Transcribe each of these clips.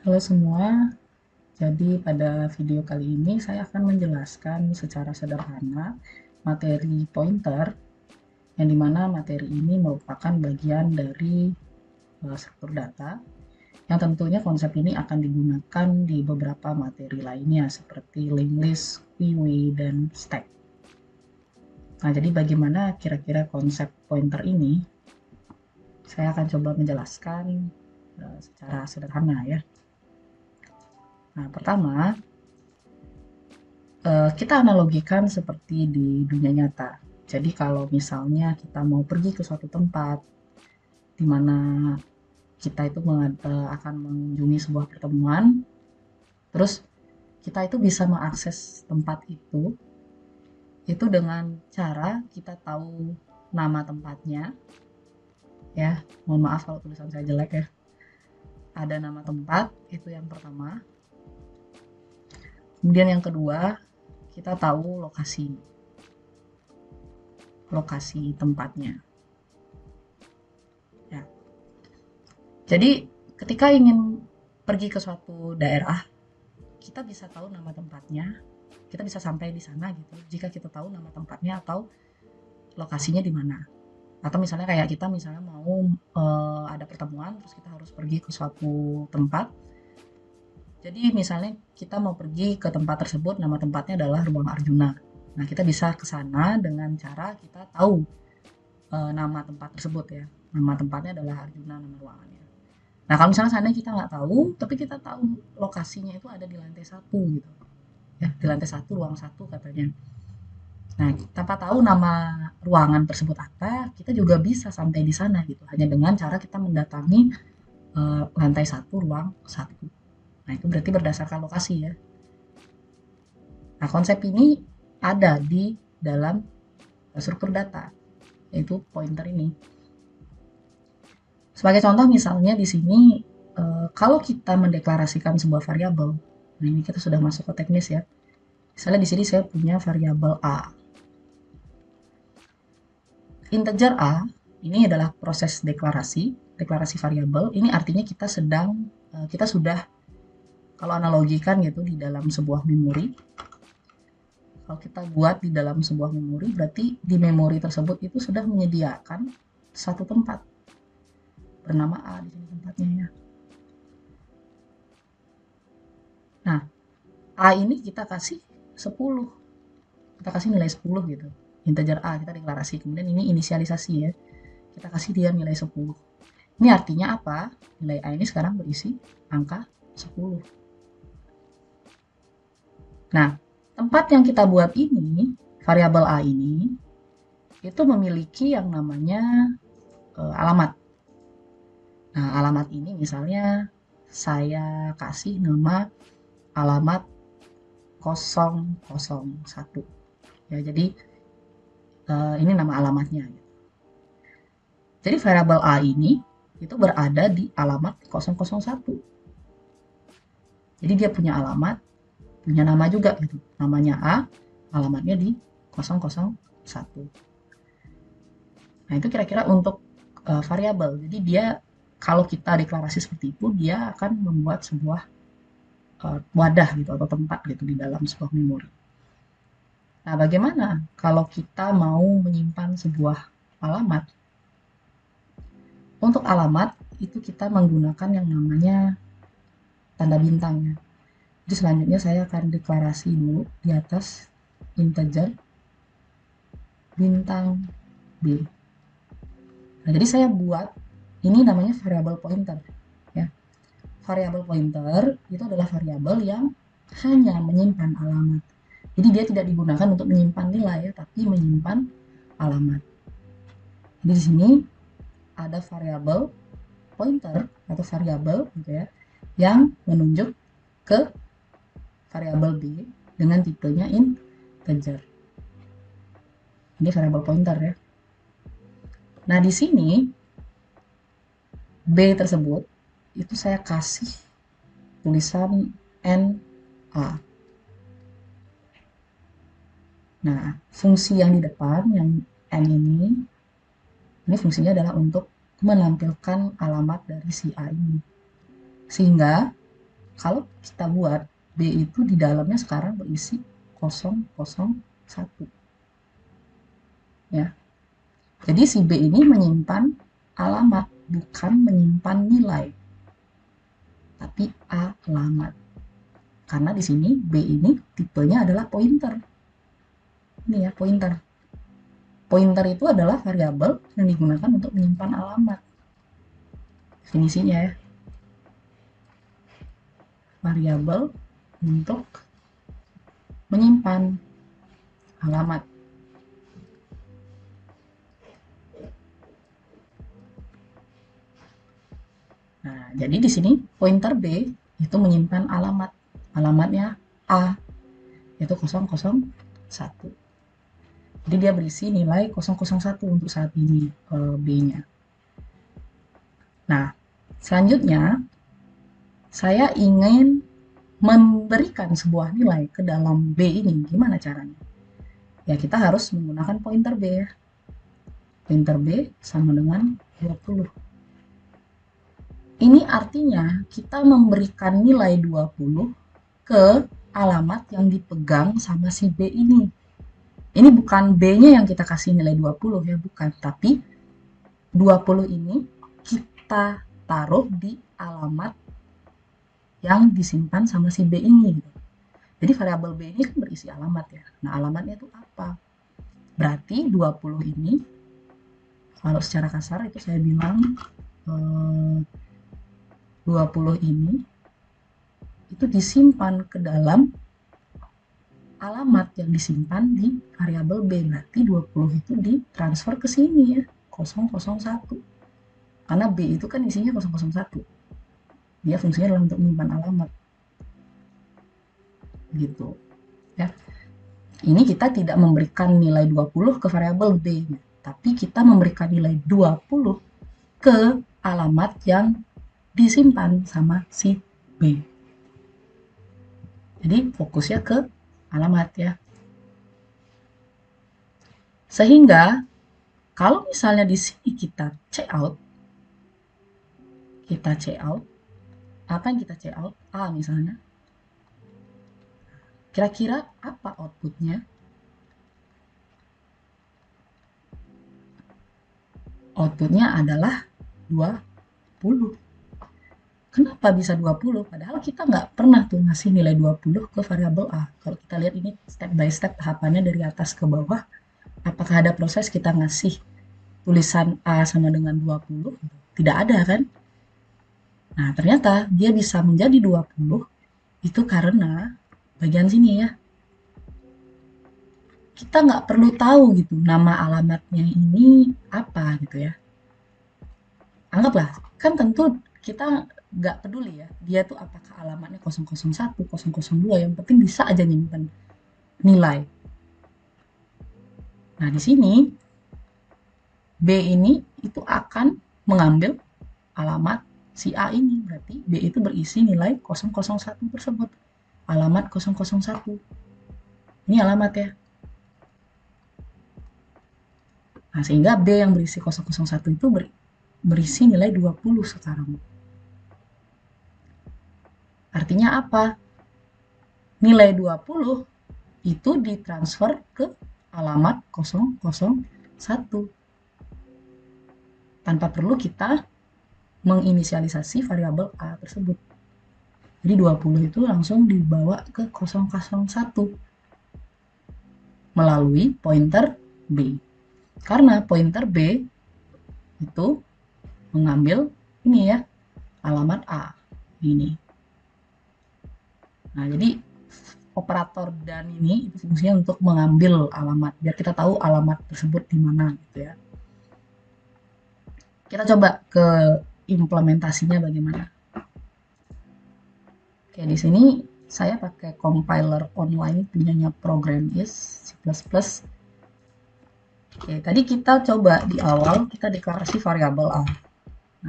Halo semua, jadi pada video kali ini saya akan menjelaskan secara sederhana materi pointer, yang dimana materi ini merupakan bagian dari struktur data, yang tentunya konsep ini akan digunakan di beberapa materi lainnya seperti linked list, QW, dan stack. Nah, jadi bagaimana kira-kira konsep pointer ini? Saya akan coba menjelaskan secara sederhana ya. Nah, pertama, kita analogikan seperti di dunia nyata. Jadi kalau misalnya kita mau pergi ke suatu tempat di mana kita itu akan mengunjungi sebuah pertemuan, terus kita itu bisa mengakses tempat itu dengan cara kita tahu nama tempatnya, ya. Mohon maaf kalau tulisan saya jelek ya. Ada nama tempat, itu yang pertama. Kemudian yang kedua, kita tahu lokasi tempatnya. Ya. Jadi ketika ingin pergi ke suatu daerah, kita bisa tahu nama tempatnya, kita bisa sampai di sana gitu. Jika kita tahu nama tempatnya atau lokasinya di mana. Atau misalnya kayak kita misalnya mau ada pertemuan, terus kita harus pergi ke suatu tempat. Jadi misalnya kita mau pergi ke tempat tersebut, nama tempatnya adalah Ruang Arjuna. Nah, kita bisa ke sana dengan cara kita tahu nama tempat tersebut ya. Nama tempatnya adalah Arjuna, nama ruangannya. Nah, kalau misalnya seandainya kita nggak tahu, tapi kita tahu lokasinya itu ada di lantai satu gitu. Ya, di lantai satu, ruang satu katanya. Nah, tanpa tahu nama ruangan tersebut apa, kita juga bisa sampai di sana gitu. Hanya dengan cara kita mendatangi lantai satu, ruang satu. Nah, itu berarti berdasarkan lokasi ya. Nah, konsep ini ada di dalam struktur data, yaitu pointer ini. Sebagai contoh misalnya di sini, kalau kita mendeklarasikan sebuah variabel, nah ini kita sudah masuk ke teknis ya. Misalnya di sini saya punya variabel A. Integer A ini adalah proses deklarasi variabel. Ini artinya kita sudah kalau analogikan gitu di dalam sebuah memori. Kalau kita buat di dalam sebuah memori, berarti di memori tersebut itu sudah menyediakan satu tempat bernama A di sini tempatnya ya. Nah, A ini kita kasih 10. Kita kasih nilai 10 gitu. Integer A kita deklarasi. Kemudian ini inisialisasi ya. Kita kasih dia nilai 10. Ini artinya apa? Nilai A ini sekarang berisi angka 10. Nah, tempat yang kita buat ini, variabel A ini, itu memiliki yang namanya alamat. Nah, alamat ini misalnya saya kasih nama alamat 001. Ya, jadi ini nama alamatnya. Jadi variabel A ini itu berada di alamat 001. Jadi dia punya alamat, punya nama juga gitu. Namanya A, alamatnya di 001. Nah, itu kira-kira untuk variabel. Jadi dia kalau kita deklarasi seperti itu, dia akan membuat sebuah wadah gitu atau tempat gitu di dalam sebuah memori. Nah, bagaimana kalau kita mau menyimpan sebuah alamat? Untuk alamat itu kita menggunakan yang namanya tanda bintangnya. Jadi selanjutnya saya akan deklarasi dulu di atas integer bintang B. Nah, jadi saya buat ini namanya variabel pointer ya. Variabel pointer itu adalah variabel yang hanya menyimpan alamat. Jadi dia tidak digunakan untuk menyimpan nilai ya, tapi menyimpan alamat. Jadi di sini ada variabel pointer atau variabel gitu ya yang menunjuk ke variabel B dengan tipenya integer. Ini variabel pointer ya. Nah, di sini B tersebut itu saya kasih tulisan NA. Nah, fungsi yang di depan yang N ini fungsinya adalah untuk menampilkan alamat dari si A ini. Sehingga kalau kita buat B itu di dalamnya sekarang berisi 001 ya. Jadi si B ini menyimpan alamat, bukan menyimpan nilai, tapi alamat. Karena di sini B ini tipenya adalah pointer. Ini ya, pointer. Pointer itu adalah variabel yang digunakan untuk menyimpan alamat. Definisinya ya. Variabel untuk menyimpan alamat. Nah, jadi di sini pointer B itu menyimpan alamat. Alamatnya A, yaitu 001. Jadi dia berisi nilai 001 untuk saat ini B-nya. Nah, selanjutnya saya ingin memberikan sebuah nilai ke dalam B ini. Gimana caranya? Ya, kita harus menggunakan pointer B ya. Pointer B sama dengan 20. Ini artinya kita memberikan nilai 20 ke alamat yang dipegang sama si B ini. Ini bukan B-nya yang kita kasih nilai 20 ya, bukan. Tapi 20 ini kita taruh di alamat yang disimpan sama si B ini. Jadi variabel B ini kan berisi alamat ya. Nah, alamatnya itu apa? Berarti 20 ini, kalau secara kasar itu saya bilang 20 ini itu disimpan ke dalam alamat yang disimpan di variabel B. Berarti 20 itu ditransfer ke sini ya, 001. Karena B itu kan isinya 001. Dia fungsinya adalah untuk menyimpan alamat. Gitu. Ya. Ini kita tidak memberikan nilai 20 ke variabel B, tapi kita memberikan nilai 20 ke alamat yang disimpan sama si B. Jadi fokusnya ke alamat ya. Sehingga kalau misalnya di sini kita check out, apa yang kita check out? A misalnya. Kira-kira apa outputnya? Outputnya adalah 20. Kenapa bisa 20? Padahal kita nggak pernah tuh ngasih nilai 20 ke variabel A. Kalau kita lihat ini step by step tahapannya dari atas ke bawah, apakah ada proses kita ngasih tulisan A sama dengan 20? Tidak ada kan? Nah, ternyata dia bisa menjadi 20 itu karena bagian sini ya. Kita nggak perlu tahu gitu nama alamatnya ini apa gitu ya. Anggaplah, kan tentu kita nggak peduli ya, dia tuh apakah alamatnya 001, 002, yang penting bisa aja nyimpen nilai. Nah, di sini B ini itu akan mengambil alamat si A ini, berarti B itu berisi nilai 001 tersebut, alamat 001. Ini alamat ya. Nah, sehingga B yang berisi 001 itu berisi nilai 20 sekarang. Artinya apa? Nilai 20 itu ditransfer ke alamat 001. Tanpa perlu kita menginisialisasi variabel A tersebut. Jadi 20 itu langsung dibawa ke 001 melalui pointer B. Karena pointer B itu mengambil ini ya, alamat A. Ini. Nah, jadi operator dan ini itu fungsinya untuk mengambil alamat biar kita tahu alamat tersebut di mana gitu ya. Kita coba ke implementasinya bagaimana. Oke, di sini saya pakai compiler online punyanya Programiz C++. Oke, tadi kita coba di awal kita deklarasi variabel A.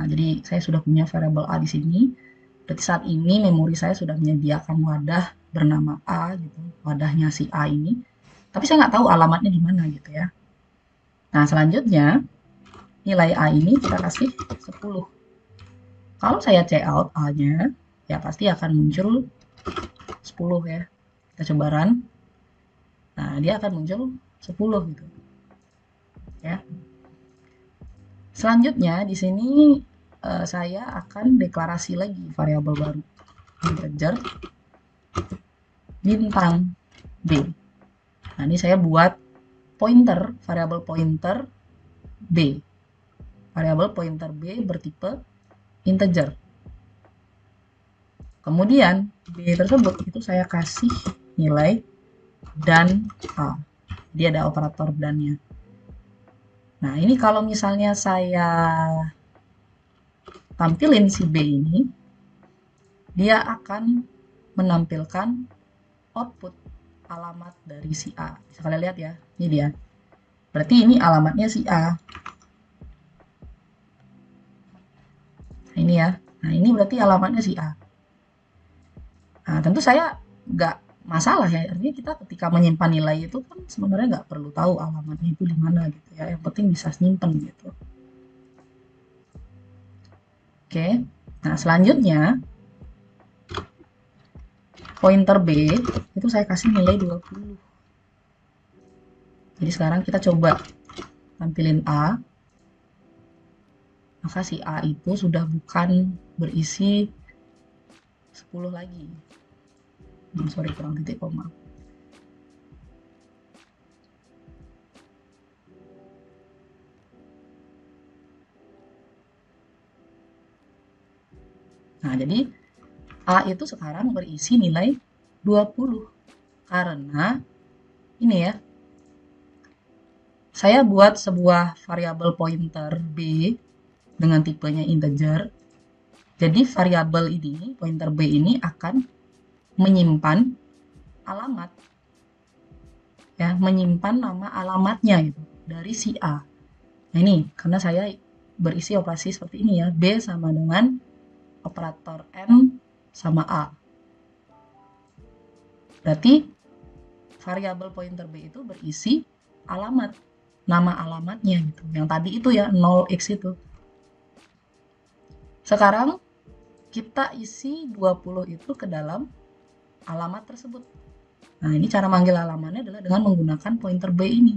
Nah, jadi saya sudah punya variabel A di sini. Berarti saat ini memori saya sudah menyediakan wadah bernama A gitu, wadahnya si A ini. Tapi saya nggak tahu alamatnya di mana gitu ya. Nah, selanjutnya nilai A ini kita kasih 10. Kalau saya check out A-nya, ya pasti akan muncul 10 ya. Kita coba run. Nah, dia akan muncul 10 gitu. Ya. Selanjutnya di sini saya akan deklarasi lagi variabel baru, integer bintang B. Nah, ini saya buat pointer, variabel pointer B. Variabel pointer B bertipe integer. Kemudian B tersebut itu saya kasih nilai dan A. Dia ada operator dan-nya. Nah, ini kalau misalnya saya tampilin si B ini, dia akan menampilkan output alamat dari si A. Bisa kalian lihat ya, ini dia. Berarti ini alamatnya si A. Nah, ini ya. Nah, ini berarti alamatnya si A. Nah, tentu saya nggak masalah ya. Artinya kita ketika menyimpan nilai itu kan sebenarnya nggak perlu tahu alamatnya itu di mana gitu ya. Yang penting bisa nyimpen gitu. Oke. Nah, selanjutnya pointer B itu saya kasih nilai 20. Jadi sekarang kita coba tampilin A. Maka si A itu sudah bukan berisi 10 lagi. Sorry, kurang titik koma. Nah, jadi A itu sekarang berisi nilai 20. Karena ini ya, saya buat sebuah variabel pointer B dengan tipenya integer. Jadi variabel ini, pointer B ini akan menyimpan alamat. Ya, menyimpan nama alamatnya gitu dari si A. Nah, ini karena saya berisi operasi seperti ini ya, B sama dengan operator N sama A. Berarti variabel pointer B itu berisi alamat, nama alamatnya gitu. Yang tadi itu ya 0x itu. Sekarang kita isi 20 itu ke dalam alamat tersebut. Nah, ini cara manggil alamatnya adalah dengan menggunakan pointer B ini.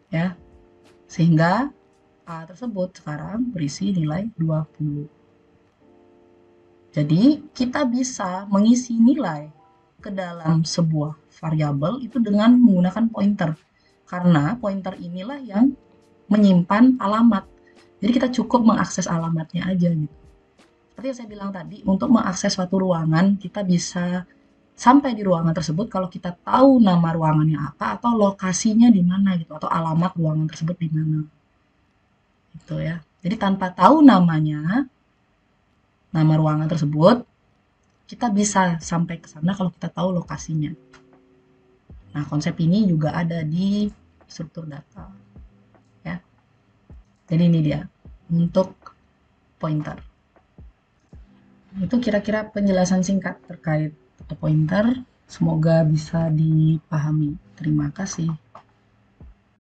Ya. Sehingga A tersebut sekarang berisi nilai 20. Jadi, kita bisa mengisi nilai ke dalam sebuah variabel itu dengan menggunakan pointer. Karena pointer inilah yang menyimpan alamat. Jadi kita cukup mengakses alamatnya aja gitu. Seperti yang saya bilang tadi, untuk mengakses suatu ruangan, kita bisa sampai di ruangan tersebut kalau kita tahu nama ruangannya apa atau lokasinya di mana gitu atau alamat ruangan tersebut di mana. Gitu ya. Jadi tanpa tahu namanya, nama ruangan tersebut, kita bisa sampai ke sana kalau kita tahu lokasinya. Nah, konsep ini juga ada di struktur data. Ya. Jadi ini dia untuk pointer. Itu kira-kira penjelasan singkat terkait pointer. Semoga bisa dipahami. Terima kasih.